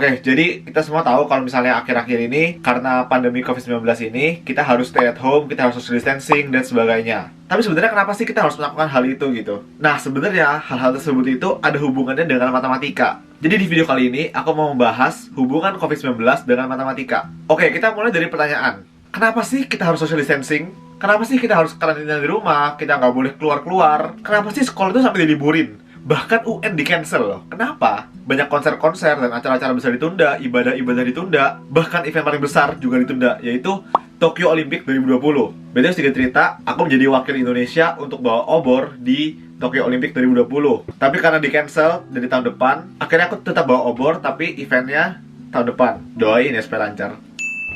Oke, jadi kita semua tahu kalau misalnya akhir-akhir ini karena pandemi COVID-19 ini kita harus stay at home, kita harus social distancing dan sebagainya. Tapi sebenarnya kenapa sih kita harus melakukan hal itu gitu? Nah, sebenarnya hal-hal tersebut itu ada hubungannya dengan matematika. Jadi di video kali ini aku mau membahas hubungan COVID-19 dengan matematika. Oke, kita mulai dari pertanyaan. Kenapa sih kita harus social distancing? Kenapa sih kita harus karantina di rumah? Kita nggak boleh keluar-keluar? Kenapa sih sekolah itu sampai diliburin? Bahkan UN di-cancel loh. Kenapa? Banyak konser-konser dan acara-acara besar ditunda, ibadah-ibadah ditunda, bahkan event paling besar juga ditunda, yaitu Tokyo Olympic 2020. Beda sedikit cerita, aku menjadi wakil Indonesia untuk bawa obor di Tokyo Olympic 2020. Tapi karena di-cancel dari tahun depan, akhirnya aku tetap bawa obor, tapi eventnya tahun depan. Doain ya supaya lancar.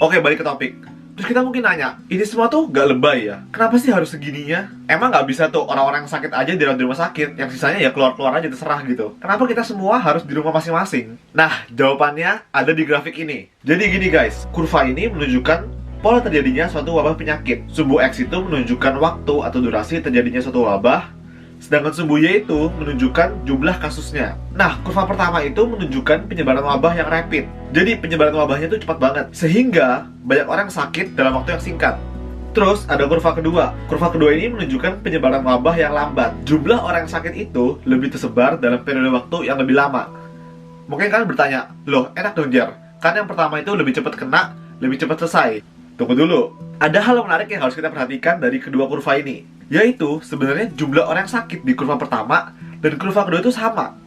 Oke, balik ke topik. Terus kita mungkin nanya, ini semua tuh gak lebay ya? Kenapa sih harus segininya? Emang gak bisa tuh orang-orang yang sakit aja dirawat di rumah sakit, yang sisanya ya keluar-keluar aja terserah gitu? Kenapa kita semua harus di rumah masing-masing? Nah, jawabannya ada di grafik ini. Jadi gini guys, kurva ini menunjukkan pola terjadinya suatu wabah penyakit. Sumbu X itu menunjukkan waktu atau durasi terjadinya suatu wabah, sedangkan sumbu Y itu menunjukkan jumlah kasusnya. Nah, kurva pertama itu menunjukkan penyebaran wabah yang rapid. Jadi penyebaran wabahnya itu cepat banget, sehingga banyak orang sakit dalam waktu yang singkat. Terus ada kurva kedua. Kurva kedua ini menunjukkan penyebaran wabah yang lambat. Jumlah orang yang sakit itu lebih tersebar dalam periode waktu yang lebih lama. Mungkin kalian bertanya, loh enak dong Jar, kan yang pertama itu lebih cepat kena, lebih cepat selesai. Tunggu dulu, ada hal menarik yang harus kita perhatikan dari kedua kurva ini, yaitu sebenarnya jumlah orang yang sakit di kurva pertama dan kurva kedua itu sama.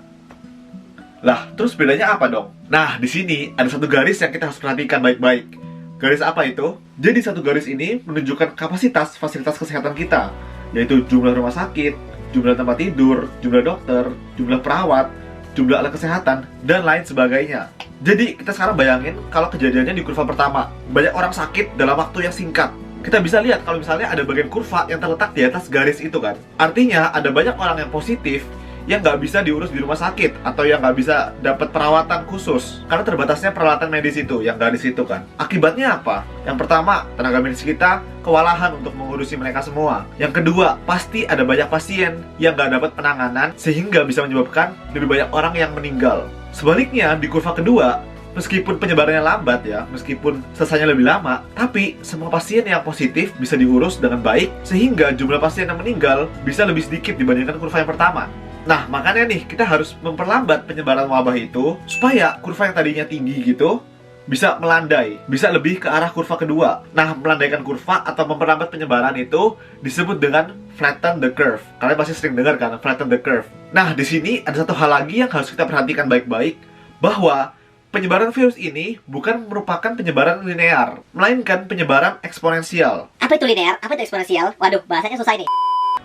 Lah, terus bedanya apa dong? Nah, di sini ada satu garis yang kita harus perhatikan baik-baik. Garis apa itu? Jadi satu garis ini menunjukkan kapasitas fasilitas kesehatan kita, yaitu jumlah rumah sakit, jumlah tempat tidur, jumlah dokter, jumlah perawat, jumlah alat kesehatan, dan lain sebagainya. Jadi kita sekarang bayangin kalau kejadiannya di kurva pertama, banyak orang sakit dalam waktu yang singkat. Kita bisa lihat kalau misalnya ada bagian kurva yang terletak di atas garis itu kan. Artinya ada banyak orang yang positif yang nggak bisa diurus di rumah sakit atau yang nggak bisa dapat perawatan khusus karena terbatasnya peralatan medis itu yang garis itu kan. Akibatnya apa? Yang pertama, tenaga medis kita kewalahan untuk mengurusi mereka semua. Yang kedua, pasti ada banyak pasien yang nggak dapat penanganan sehingga bisa menyebabkan lebih banyak orang yang meninggal. Sebaliknya di kurva kedua, meskipun penyebarannya lambat ya, meskipun selesainya lebih lama, tapi semua pasien yang positif bisa diurus dengan baik sehingga jumlah pasien yang meninggal bisa lebih sedikit dibandingkan kurva yang pertama. Nah, makanya nih, kita harus memperlambat penyebaran wabah itu supaya kurva yang tadinya tinggi gitu bisa melandai, bisa lebih ke arah kurva kedua. Nah, melandaikan kurva atau memperlambat penyebaran itu disebut dengan flatten the curve. Kalian pasti sering dengar kan, flatten the curve. Nah, di sini ada satu hal lagi yang harus kita perhatikan baik-baik, bahwa penyebaran virus ini bukan merupakan penyebaran linear, melainkan penyebaran eksponensial. Apa itu linear? Apa itu eksponensial? Waduh, bahasanya susah ini.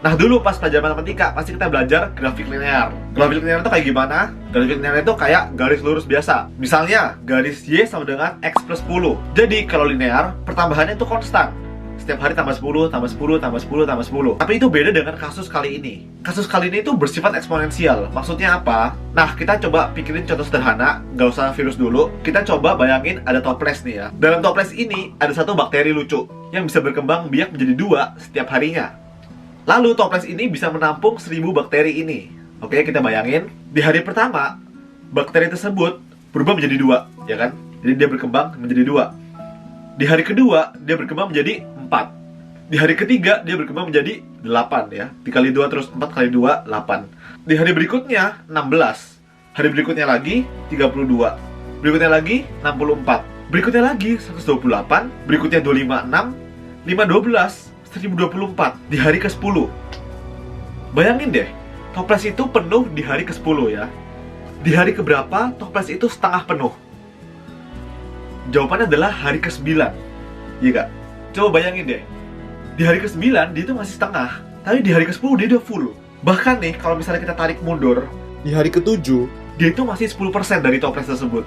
Nah, dulu pas pelajaran matematika pasti kita belajar grafik linear. Grafik linear itu kayak gimana? Grafik linear itu kayak garis lurus biasa. Misalnya, garis Y sama dengan X plus 10. Jadi, kalau linear, pertambahannya itu konstan. Setiap hari tambah 10, tambah 10, tambah 10, tambah 10. Tapi itu beda dengan kasus kali ini. Kasus kali ini itu bersifat eksponensial. Maksudnya apa? Nah, kita coba pikirin contoh sederhana, nggak usah virus dulu. Kita coba bayangin ada toples nih ya. Dalam toples ini ada satu bakteri lucu yang bisa berkembang biak menjadi 2 setiap harinya. Lalu toples ini bisa menampung 1000 bakteri ini. Oke, kita bayangin di hari pertama bakteri tersebut berubah menjadi 2, ya kan? Jadi dia berkembang menjadi 2. Di hari kedua dia berkembang menjadi 4. Di hari ketiga dia berkembang menjadi 8 ya. Dikali 2 terus 4 kali 2 8. Di hari berikutnya 16. Hari berikutnya lagi 32. Berikutnya lagi 64. Berikutnya lagi 128. Berikutnya 256. 512. 1024 di hari ke-10. Bayangin deh, toples itu penuh di hari ke-10 ya. Di hari keberapa toples itu setengah penuh? Jawabannya adalah hari ke-9. Iya gak? Coba bayangin deh, di hari ke-9 dia itu masih setengah, tapi di hari ke-10 dia udah full. Bahkan nih, kalau misalnya kita tarik mundur, di hari ke-7 dia itu masih 10% dari toples tersebut.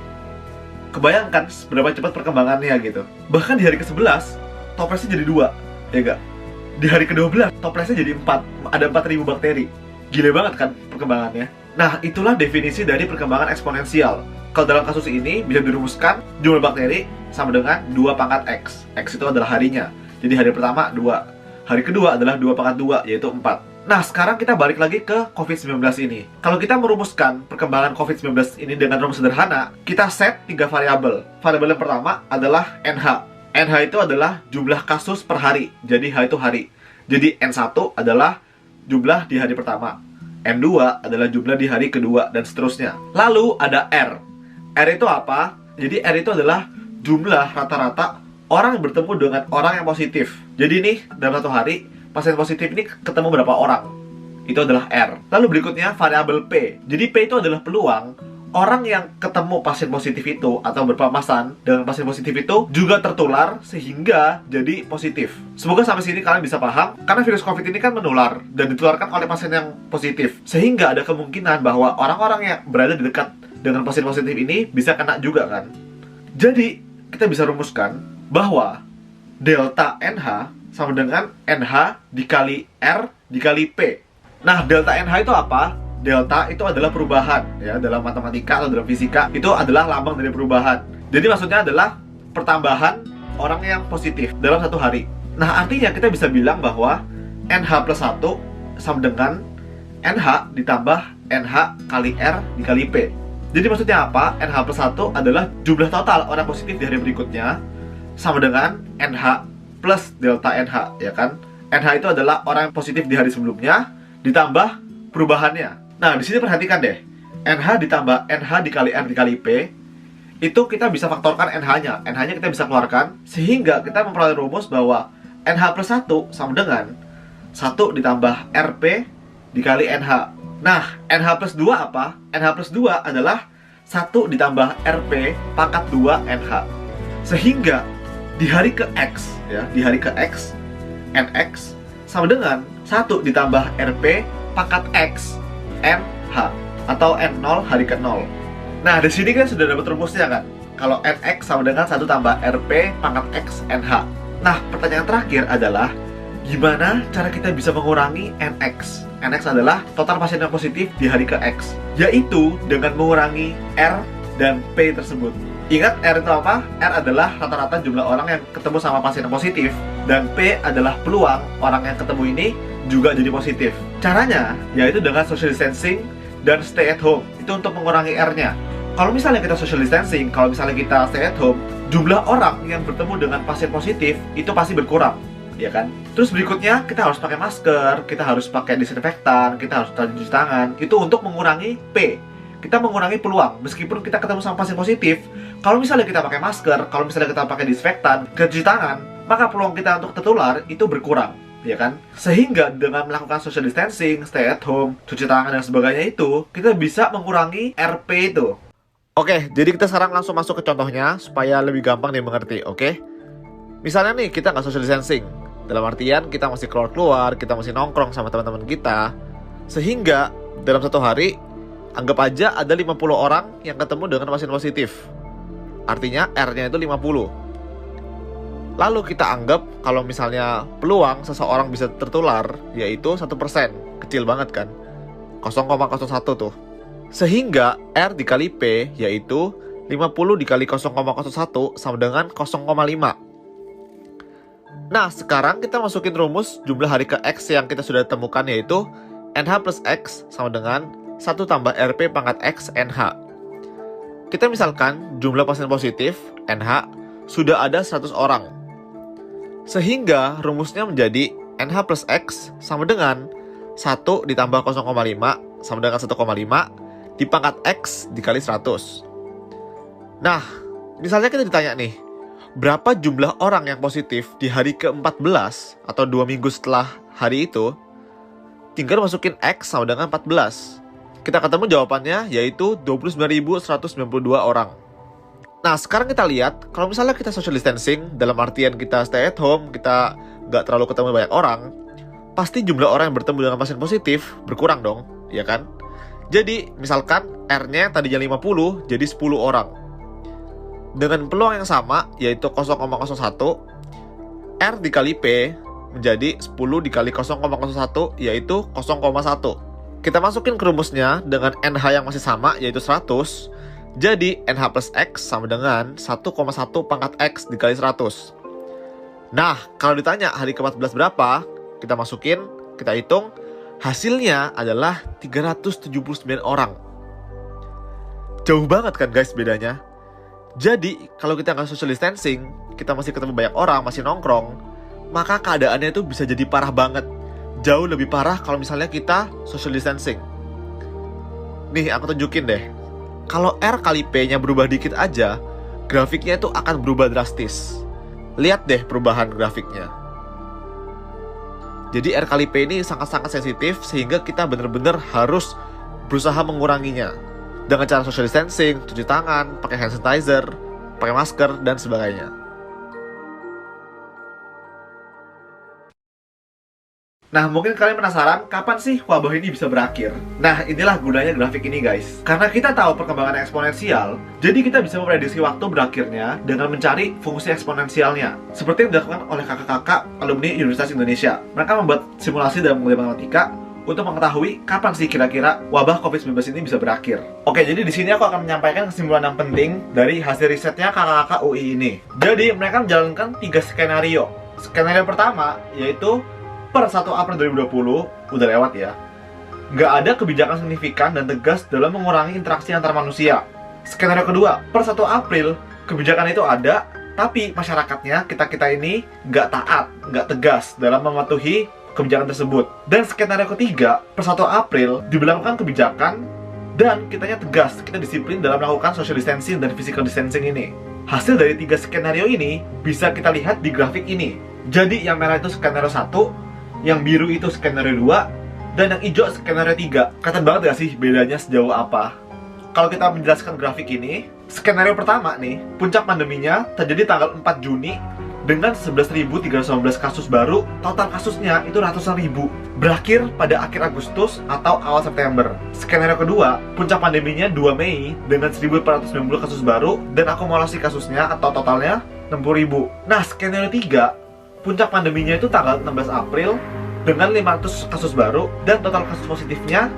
Kebayangkan seberapa cepat perkembangannya gitu. Bahkan di hari ke-11 toplesnya jadi 2, ya gak? Di hari ke-12 toplesnya jadi 4, ada 4000 bakteri. Gila banget kan perkembangannya. Nah, itulah definisi dari perkembangan eksponensial. Kalau dalam kasus ini bisa dirumuskan jumlah bakteri sama dengan 2 pangkat X. X itu adalah harinya. Jadi hari pertama 2, hari kedua adalah 2 pangkat 2, yaitu 4. Nah, sekarang kita balik lagi ke COVID-19 ini. Kalau kita merumuskan perkembangan COVID-19 ini dengan rumus sederhana, kita set 3 variabel. Variabel yang pertama adalah NH. NH itu adalah jumlah kasus per hari. Jadi H itu hari. Jadi N1 adalah jumlah di hari pertama. N2 adalah jumlah di hari kedua, dan seterusnya. Lalu ada R. R itu apa? Jadi R itu adalah jumlah rata-rata orang yang bertemu dengan orang yang positif. Jadi nih, dalam satu hari, pasien positif ini ketemu berapa orang? Itu adalah R. Lalu berikutnya variabel P. Jadi P itu adalah peluang orang yang ketemu pasien positif itu atau berpapasan dengan pasien positif itu juga tertular sehingga jadi positif. Semoga sampai sini kalian bisa paham, karena virus COVID ini kan menular dan ditularkan oleh pasien yang positif. Sehingga ada kemungkinan bahwa orang-orang yang berada di dekat dengan pasien positif ini bisa kena juga kan. Jadi, kita bisa rumuskan bahwa delta NH sama dengan NH dikali R dikali P. Nah, delta NH itu apa? Delta itu adalah perubahan, ya, dalam matematika atau dalam fisika itu adalah lambang dari perubahan. Jadi maksudnya adalah pertambahan orang yang positif dalam satu hari. Nah, artinya kita bisa bilang bahwa NH plus 1 sama dengan NH ditambah NH kali R dikali P. Jadi maksudnya apa? NH plus 1 adalah jumlah total orang positif di hari berikutnya sama dengan NH plus delta NH, ya kan? NH itu adalah orang yang positif di hari sebelumnya ditambah perubahannya. Nah, di sini perhatikan deh. NH ditambah NH dikali R dikali P, itu kita bisa faktorkan NH-nya. NH-nya kita bisa keluarkan, sehingga kita memperoleh rumus bahwa NH plus 1 sama dengan 1 ditambah RP dikali NH. Nah, NH plus 2 apa? NH plus 2 adalah 1 ditambah RP pangkat 2 NH. Sehingga di hari ke X, ya, di hari ke X, NX sama dengan 1 ditambah RP pangkat X NH atau N0 hari ke 0. Nah, di sini kita sudah dapat rumusnya kan? Kalau NX sama dengan 1 tambah RP pangkat X NH. Nah, pertanyaan terakhir adalah gimana cara kita bisa mengurangi NX? NX adalah total pasien yang positif di hari ke X, yaitu dengan mengurangi R dan P tersebut. Ingat, R itu apa? R adalah rata-rata jumlah orang yang ketemu sama pasien yang positif, dan P adalah peluang orang yang ketemu ini juga jadi positif. Caranya yaitu dengan social distancing dan stay at home. Itu untuk mengurangi R-nya. Kalau misalnya kita social distancing, kalau misalnya kita stay at home, jumlah orang yang bertemu dengan pasien positif itu pasti berkurang, ya kan? Terus berikutnya, kita harus pakai masker, kita harus pakai disinfektan, kita harus cuci tangan. Itu untuk mengurangi P. Kita mengurangi peluang. Meskipun kita ketemu sama pasien positif, kalau misalnya kita pakai masker, kalau misalnya kita pakai disinfektan, cuci tangan, maka peluang kita untuk tertular itu berkurang, ya kan? Sehingga dengan melakukan social distancing, stay at home, cuci tangan dan sebagainya itu, kita bisa mengurangi RP itu. Oke, jadi kita sekarang langsung masuk ke contohnya supaya lebih gampang dimengerti, oke? Misalnya nih, kita nggak social distancing. Dalam artian, kita masih keluar-keluar, kita masih nongkrong sama teman-teman kita. Sehingga, dalam satu hari, anggap aja ada 50 orang yang ketemu dengan pasien positif. Artinya, R-nya itu 50. Lalu kita anggap kalau misalnya peluang seseorang bisa tertular yaitu 1%. Kecil banget kan? 0,01 tuh. Sehingga R dikali P yaitu 50 dikali 0,01 sama dengan 0,5. Nah, sekarang kita masukin rumus jumlah hari ke X yang kita sudah temukan yaitu NH plus X sama dengan 1 tambah RP pangkat X NH. Kita misalkan jumlah pasien positif NH sudah ada 100 orang. Sehingga rumusnya menjadi NH plus X sama dengan 1 ditambah 0,5 sama dengan 1,5 dipangkat X dikali 100. Nah, misalnya kita ditanya nih, berapa jumlah orang yang positif di hari ke-14 atau 2 minggu setelah hari itu? Tinggal masukin X sama dengan 14. Kita ketemu jawabannya yaitu 29.192 orang. Nah, sekarang kita lihat, kalau misalnya kita social distancing, dalam artian kita stay at home, kita nggak terlalu ketemu banyak orang, pasti jumlah orang yang bertemu dengan pasien positif berkurang dong, ya kan? Jadi, misalkan R-nya tadinya 50, jadi 10 orang. Dengan peluang yang sama, yaitu 0,01, R dikali P menjadi 10 dikali 0,01, yaitu 0,1. Kita masukin ke rumusnya dengan NH yang masih sama, yaitu 100. Jadi, NH plus X sama dengan 1,1 pangkat X dikali 100. Nah, kalau ditanya hari ke-14 berapa, kita masukin, kita hitung, Hasilnya adalah 379 orang. Jauh banget kan guys bedanya. Jadi kalau kita nggak social distancing, kita masih ketemu banyak orang, masih nongkrong, maka keadaannya itu bisa jadi parah banget. Jauh lebih parah kalau misalnya kita social distancing. Nih aku tunjukin deh. Kalau R kali P-nya berubah dikit aja, grafiknya itu akan berubah drastis. Lihat deh perubahan grafiknya. Jadi R kali P ini sangat-sangat sensitif sehingga kita benar-benar harus berusaha menguranginya. Dengan cara social distancing, cuci tangan, pakai hand sanitizer, pakai masker, dan sebagainya. Nah, mungkin kalian penasaran kapan sih wabah ini bisa berakhir? Nah, inilah gunanya grafik ini guys. Karena kita tahu perkembangan eksponensial, jadi kita bisa memprediksi waktu berakhirnya dengan mencari fungsi eksponensialnya. Seperti yang dilakukan oleh kakak-kakak alumni Universitas Indonesia. Mereka membuat simulasi dalam matematika untuk mengetahui kapan sih kira-kira wabah COVID-19 ini bisa berakhir. Oke, jadi di sini aku akan menyampaikan kesimpulan yang penting dari hasil risetnya kakak-kakak UI ini. Jadi, mereka menjalankan 3 skenario. Skenario pertama yaitu per 1 April 2020, udah lewat ya, nggak ada kebijakan signifikan dan tegas dalam mengurangi interaksi antar manusia. Skenario kedua, per 1 April, kebijakan itu ada, tapi masyarakatnya, kita-kita ini nggak taat, nggak tegas dalam mematuhi kebijakan tersebut. Dan skenario ketiga, per 1 April, diberlakukan kebijakan, dan kitanya tegas, kita disiplin dalam melakukan social distancing dan physical distancing ini. Hasil dari 3 skenario ini, bisa kita lihat di grafik ini. Jadi yang merah itu skenario 1, yang biru itu skenario 2, dan yang hijau skenario 3. Kelihatan banget gak sih bedanya sejauh apa? Kalau kita menjelaskan grafik ini, skenario pertama nih, puncak pandeminya terjadi tanggal 4 Juni dengan 11.319 kasus baru, total kasusnya itu ratusan ribu. Berakhir pada akhir Agustus atau awal September. Skenario kedua, puncak pandeminya 2 Mei dengan 1.490 kasus baru dan akumulasi kasusnya atau totalnya 60.000. Nah, skenario 3, puncak pandeminya itu tanggal 16 April dengan 500 kasus baru dan total kasus positifnya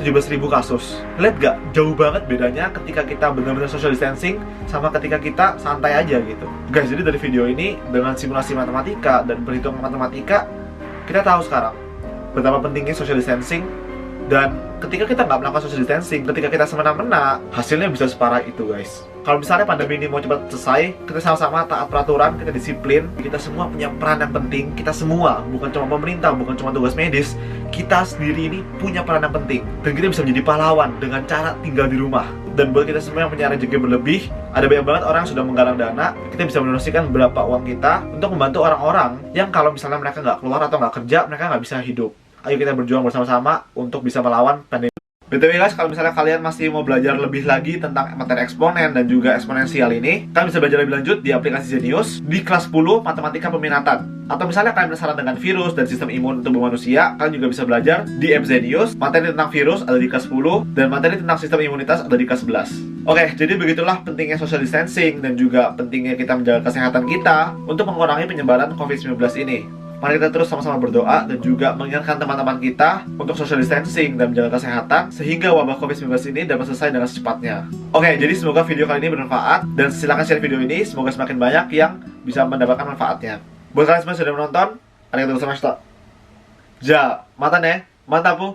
17.000 kasus. Lihat gak? Jauh banget bedanya ketika kita benar-benar social distancing sama ketika kita santai aja gitu. Guys, jadi dari video ini dengan simulasi matematika dan perhitungan matematika, kita tahu sekarang betapa pentingnya social distancing. Dan ketika kita nggak melakukan social distancing, ketika kita semena-mena, hasilnya bisa separah itu guys. Kalau misalnya pandemi ini mau cepat selesai, kita sama-sama taat peraturan, kita disiplin, kita semua punya peran yang penting. Kita semua, bukan cuma pemerintah, bukan cuma tugas medis, kita sendiri ini punya peran yang penting. Dan kita bisa menjadi pahlawan dengan cara tinggal di rumah. Dan buat kita semua yang punya rezeki berlebih, ada banyak banget orang yang sudah menggalang dana, kita bisa mendonasikan beberapa uang kita untuk membantu orang-orang yang kalau misalnya mereka nggak keluar atau nggak kerja, mereka nggak bisa hidup. Ayo kita berjuang bersama-sama untuk bisa melawan pandemi. BTW guys, kalau misalnya kalian masih mau belajar lebih lagi tentang materi eksponen dan juga eksponensial ini, kalian bisa belajar lebih lanjut di aplikasi Zenius di kelas 10 Matematika Peminatan. Atau misalnya kalian penasaran dengan virus dan sistem imun tubuh manusia, kalian juga bisa belajar di app Zenius. Materi tentang virus ada di kelas 10 dan materi tentang sistem imunitas ada di kelas 11. Oke, jadi begitulah pentingnya social distancing dan juga pentingnya kita menjaga kesehatan kita untuk mengurangi penyebaran COVID-19 ini. Mari kita terus sama-sama berdoa dan juga mengingatkan teman-teman kita untuk social distancing dan menjaga kesehatan sehingga wabah COVID-19 ini dapat selesai dengan secepatnya. Oke, jadi semoga video kali ini bermanfaat dan silakan share video ini, semoga semakin banyak yang bisa mendapatkan manfaatnya. Buat kalian semua yang sudah menonton, arigatou gozaimashita. Ja, mata ne, mantapu.